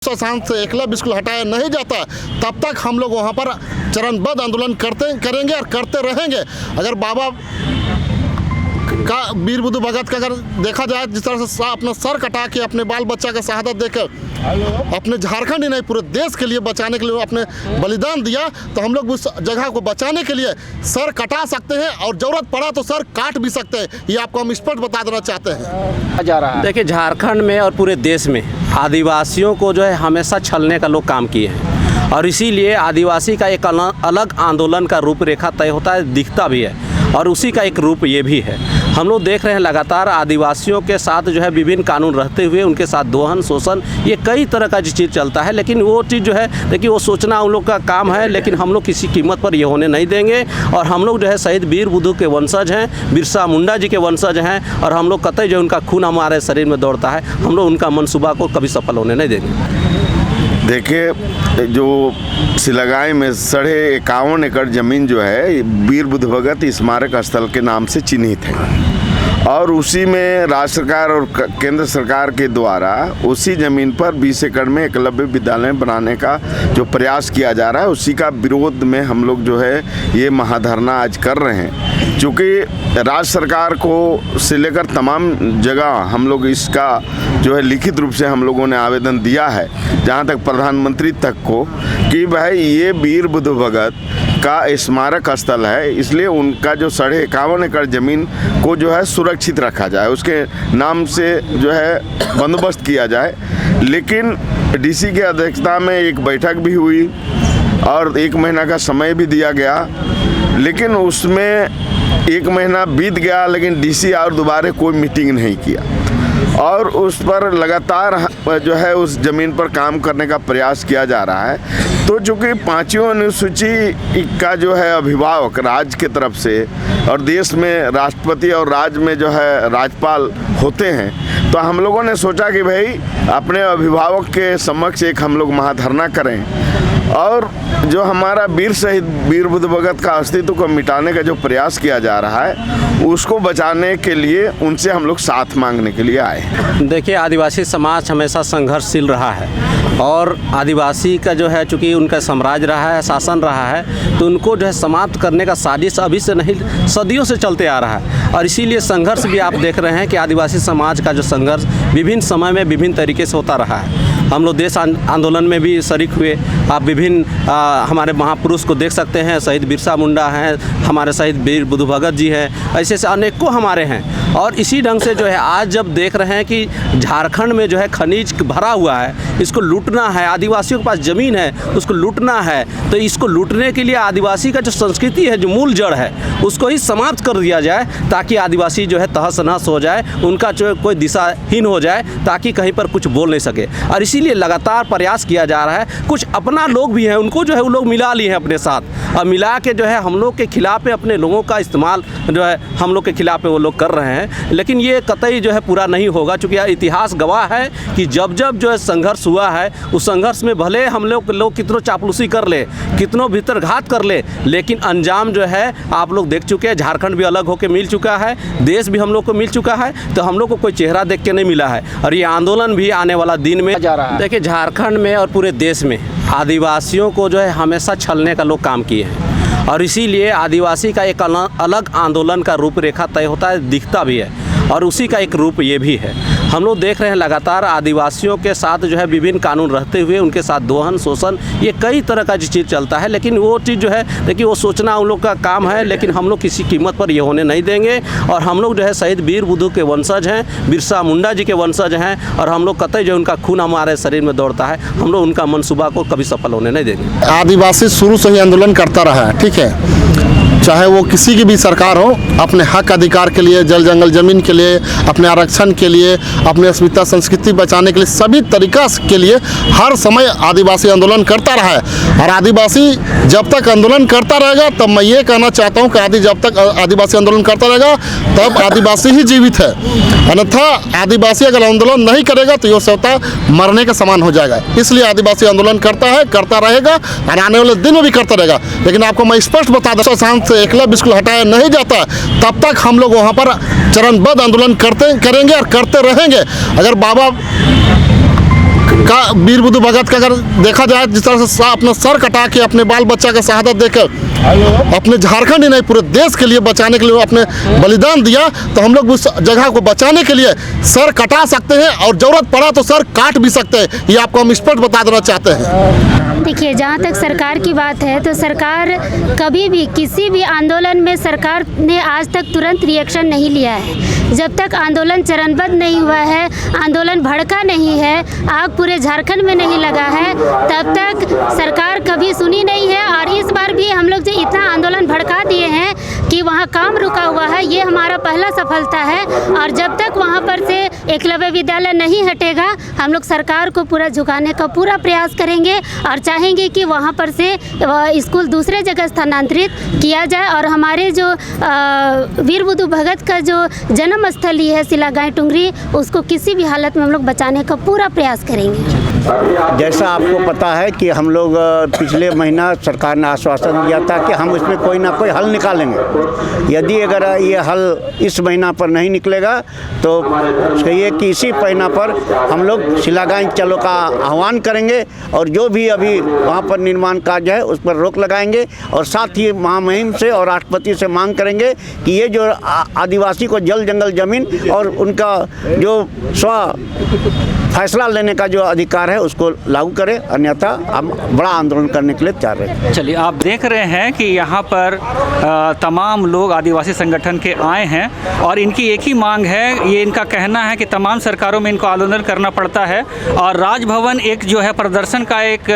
शासन से एकलव्य स्कूल हटाया नहीं जाता तब तक हम लोग वहाँ पर चरणबद्ध आंदोलन करेंगे और करते रहेंगे। अगर बाबा का वीर बुद्धू भगत का अगर देखा जाए जिस तरह से अपना सर कटा के अपने बाल बच्चा का शहादत देकर अपने झारखंड ही नहीं पूरे देश के लिए बचाने के लिए अपने बलिदान दिया, तो हम लोग उस जगह को बचाने के लिए सर कटा सकते हैं और ज़रूरत पड़ा तो सर काट भी सकते हैं। ये आपको हम स्पष्ट बता देना चाहते हैं। देखिए, झारखंड में और पूरे देश में आदिवासियों को जो है हमेशा छलने का लोग काम किए हैं और इसीलिए आदिवासी का एक अलग आंदोलन का रूपरेखा तय होता है, दिखता भी है और उसी का एक रूप ये भी है। हम लोग देख रहे हैं लगातार आदिवासियों के साथ जो है विभिन्न कानून रहते हुए उनके साथ दोहन शोषण ये कई तरह का चीज़ चलता है, लेकिन वो चीज़ जो है देखिए वो सोचना उन लोग का काम है, लेकिन हम लोग किसी कीमत पर ये होने नहीं देंगे। और हम लोग जो है शहीद वीर बुद्धू के वंशज हैं, बिरसा मुंडा जी के वंशज हैं और हम लोग कतई जो उनका खून हमारे शरीर में दौड़ता है, हम लोग उनका मनसूबा को कभी सफल होने नहीं देंगे। देखिए, जो सिलगाई में 51.5 एकड़ ज़मीन जो है वीर बुद्धू भगत स्मारक स्थल के नाम से चिन्हित है और उसी में राज्य सरकार और केंद्र सरकार के द्वारा उसी ज़मीन पर 20 एकड़ में एकलव्य विद्यालय बनाने का जो प्रयास किया जा रहा है उसी का विरोध में हम लोग जो है ये महाधरना आज कर रहे हैं। चूँकि राज्य सरकार को से लेकर तमाम जगह हम लोग इसका जो है लिखित रूप से हम लोगों ने आवेदन दिया है, जहाँ तक प्रधानमंत्री तक को, कि भाई ये वीर बुद्धू भगत का स्मारक स्थल है, इसलिए उनका जो 51.5 एकड़ ज़मीन को जो है सुरक्षित रखा जाए, उसके नाम से जो है बंदोबस्त किया जाए। लेकिन डीसी की अध्यक्षता में एक बैठक भी हुई और 1 महीना का समय भी दिया गया, लेकिन उसमें 1 महीना बीत गया लेकिन डीसी और दोबारा कोई मीटिंग नहीं किया और उस पर लगातार जो है उस ज़मीन पर काम करने का प्रयास किया जा रहा है। तो चूँकि 5वीं अनुसूची का जो है अभिभावक राज्य के तरफ से और देश में राष्ट्रपति और राज्य में जो है राज्यपाल होते हैं, तो हम लोगों ने सोचा कि भाई अपने अभिभावक के समक्ष एक हम लोग महाधरना करें और जो हमारा वीर शहीद वीर बुद्धू भगत का अस्तित्व को मिटाने का जो प्रयास किया जा रहा है उसको बचाने के लिए उनसे हम लोग साथ मांगने के लिए आए। देखिए, आदिवासी समाज हमेशा संघर्षशील रहा है और आदिवासी का जो है चूँकि उनका साम्राज्य रहा है, शासन रहा है, तो उनको जो है समाप्त करने का साजिश अभी से नहीं सदियों से चलते आ रहा है और इसीलिए संघर्ष भी आप देख रहे हैं कि आदिवासी समाज का जो संघर्ष विभिन्न समय में विभिन्न तरीके से होता रहा है। हम लोग देश आंदोलन में भी शरीक हुए, आप विभिन्न हमारे महापुरुष को देख सकते हैं, शहीद बिरसा मुंडा हैं, हमारे शहीद वीर बुद्धू भगत जी हैं, ऐसे ऐसे अनेकों हमारे हैं। और इसी ढंग से जो है आज जब देख रहे हैं कि झारखंड में जो है खनिज भरा हुआ है, इसको लूटना है, आदिवासियों के पास ज़मीन है उसको लूटना है, तो इसको लूटने के लिए आदिवासी का जो संस्कृति है, जो मूल जड़ है, उसको ही समाप्त कर दिया जाए ताकि आदिवासी जो है तहस नहस हो जाए, उनका जो कोई दिशाहीन हो जाए, ताकि कहीं पर कुछ बोल नहीं सके। और इसीलिए लगातार प्रयास किया जा रहा है। कुछ अपना लोग भी हैं, उनको जो है वो लोग मिला लिए हैं अपने साथ और मिला के जो है हम लोग के खिलाफ अपने लोगों का इस्तेमाल जो है हम लोग के खिलाफ वो लोग कर रहे हैं, लेकिन ये कतई जो है पूरा नहीं होगा, क्योंकि इतिहास गवाह है कि जब जब जो है संघर्ष हुआ है उस संघर्ष में भले हम लोग कितनों चापलूसी कर ले, कितनों भीतरघात कर ले, लेकिन अंजाम जो है आप लोग देख चुके हैं। झारखंड भी अलग होकर मिल चुका है, देश भी हम लोग को मिल चुका है, तो हम लोग को कोई चेहरा देख के नहीं मिला है और ये आंदोलन भी आने वाला दिन में जा रहा है। देखिए, झारखंड में और पूरे देश में आदिवासियों को जो है हमेशा छलने का लोग काम किए हैं और इसीलिए आदिवासी का एक अलग आंदोलन का रूपरेखा तय होता है, दिखता भी है और उसी का एक रूप ये भी है। हम लोग देख रहे हैं लगातार आदिवासियों के साथ जो है विभिन्न कानून रहते हुए उनके साथ दोहन शोषण ये कई तरह का चीज़ चलता है, लेकिन वो चीज़ जो है देखिए वो सोचना उन लोग का काम है, लेकिन हम लोग किसी कीमत पर ये होने नहीं देंगे। और हम लोग जो है शहीद वीर बुद्धू के वंशज हैं, बिरसा मुंडा जी के वंशज हैं और हम लोग कतई जो उनका खून हमारे शरीर में दौड़ता है, हम लोग उनका मनसूबा को कभी सफल होने नहीं देंगे। आदिवासी शुरू से ही आंदोलन करता रहा है, ठीक है, चाहे वो किसी की भी सरकार हो, अपने हक अधिकार के लिए, जल जंगल ज़मीन के लिए, अपने आरक्षण के लिए, अपने अस्मिता संस्कृति बचाने के लिए, सभी तरीक़ा के लिए हर समय आदिवासी आंदोलन करता रहा है। और आदिवासी जब तक आंदोलन करता रहेगा, तब मैं ये कहना चाहता हूँ कि जब तक आदिवासी आंदोलन करता रहेगा तब आदिवासी ही जीवित है, अन्यथा आदिवासी अगर आंदोलन नहीं करेगा तो ये स्वतः मरने का समान हो जाएगा। इसलिए आदिवासी आंदोलन करता है, करता रहेगा और आने वाले दिन में भी करता रहेगा। लेकिन आपको मैं स्पष्ट बता दूं, शासन से एकलव्य स्कूल हटाया नहीं जाता तब तक हम लोग वहाँ पर चरणबद्ध आंदोलन करेंगे और करते रहेंगे। अगर बाबा का वीर बुद्धू भगत का अगर देखा जाए, जिस तरह से अपना सर कटा के अपने बाल बच्चा का शहादत देकर अपने झारखंड ही नहीं पूरे देश के लिए बचाने के लिए अपने बलिदान दिया, तो हम लोग उस जगह को बचाने के लिए सर कटा सकते हैं और ज़रूरत पड़ा तो सर काट भी सकते हैं। ये आपको हम स्पष्ट बता देना चाहते हैं। देखिए, जहाँ तक सरकार की बात है तो सरकार कभी भी किसी भी आंदोलन में सरकार ने आज तक तुरंत रिएक्शन नहीं लिया है। जब तक आंदोलन चरणबद्ध नहीं हुआ है, आंदोलन भड़का नहीं है, आग पूरे झारखंड में नहीं लगा है, तब तक सरकार कभी सुनी नहीं है। और इस बार भी हम लोग जो इतना आंदोलन भड़का दिए हैं कि वहाँ काम रुका हुआ है, ये हमारा पहला सफलता है। और जब तक वहाँ पर से एकलव्य विद्यालय नहीं हटेगा, हम लोग सरकार को पूरा झुकाने का पूरा प्रयास करेंगे और चाहेंगे कि वहाँ पर से स्कूल दूसरे जगह स्थानांतरित किया जाए। और हमारे जो वीर बुद्धू भगत का जो जन्म स्थली है सिलागाई टुंगरी, उसको किसी भी हालत में हम लोग बचाने का पूरा प्रयास करेंगे। जैसा आपको पता है कि हम लोग पिछले महीना सरकार ने आश्वासन दिया था कि हम इसमें कोई ना कोई हल निकालेंगे। यदि अगर ये हल इस महीना पर नहीं निकलेगा तो कहिए कि इसी महीना पर हम लोग सिलागाई चलो का आह्वान करेंगे और जो भी अभी वहाँ पर निर्माण कार्य है उस पर रोक लगाएंगे। और साथ ही महामहिम से और राष्ट्रपति से मांग करेंगे कि ये जो आदिवासी को जल जंगल ज़मीन और उनका जो फैसला लेने का जो अधिकार है उसको लागू करें, अन्यथा हम बड़ा आंदोलन करने के लिए तैयार हैं। चलिए, आप देख रहे हैं कि यहाँ पर तमाम लोग आदिवासी संगठन के आए हैं और इनकी एक ही मांग है। ये इनका कहना है कि तमाम सरकारों में इनको आंदोलन करना पड़ता है और राजभवन एक जो है प्रदर्शन का एक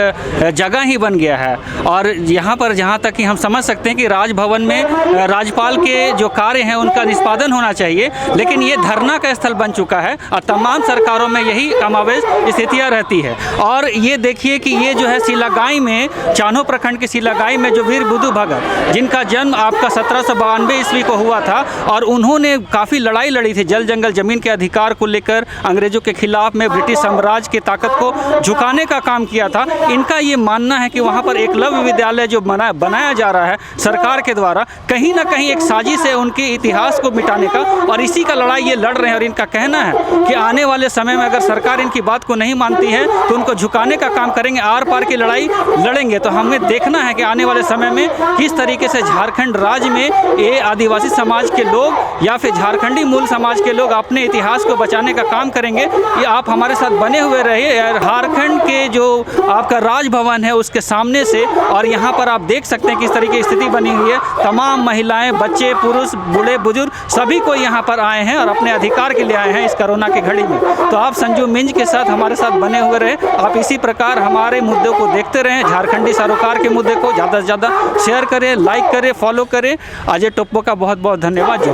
जगह ही बन गया है। और यहाँ पर जहाँ तक कि हम समझ सकते हैं कि राजभवन में राज्यपाल के जो कार्य हैं उनका निष्पादन होना चाहिए, लेकिन ये धरना का स्थल बन चुका है और तमाम सरकारों में यही कमावेश स्थितियाँ रहती है। और ये देखिए कि ये जो है सिलागाई में, चान्हो प्रखंड के सिलागाई में जो वीर बुद्धू भगत, जिनका जन्म आपका 1792 ईस्वी को हुआ था और उन्होंने काफ़ी लड़ाई लड़ी थी जल जंगल ज़मीन के अधिकार को लेकर, अंग्रेज़ों के खिलाफ में ब्रिटिश साम्राज्य की ताकत को झुकाने का काम किया था। इनका ये मानना है कि वहाँ पर एकलव्य विद्यालय जो बनाया जा रहा है सरकार के द्वारा, कहीं ना कहीं एक साजिश है उनके इतिहास को मिटाने का और इसी का लड़ाई ये लड़ रहे हैं। और इनका कहना है कि आने वाले समय में अगर सरकार इनकी बात को नहीं मानती है तो उनको झुकाने का काम करेंगे, आर पार की लड़ाई लड़ेंगे। तो हमें देखना है कि आने वाले समय में किस तरीके से झारखंड राज्य में ये आदिवासी समाज के लोग या फिर झारखंडी मूल समाज के लोग अपने इतिहास को बचाने का काम करेंगे। ये आप हमारे साथ बने हुए रहिए। झारखंड के जो आपका राजभवन है उसके सामने से, और यहाँ पर आप देख सकते हैं किस तरीके की स्थिति बनी हुई है। तमाम महिलाएं, बच्चे, पुरुष, बूढ़े बुजुर्ग सभी को यहाँ पर आए हैं और अपने अधिकार के लिए आए हैं इस कोरोना की घड़ी में। तो आप संजू मिंज के साथ हमारे साथ बने हुए रहे। आप इसी प्रकार हमारे मुद्दों को देखते रहें, झारखंडी सरोकार के मुद्दे को ज़्यादा से ज़्यादा शेयर करें, लाइक करें, फॉलो करें। अजय टोप्पो का बहुत बहुत धन्यवाद।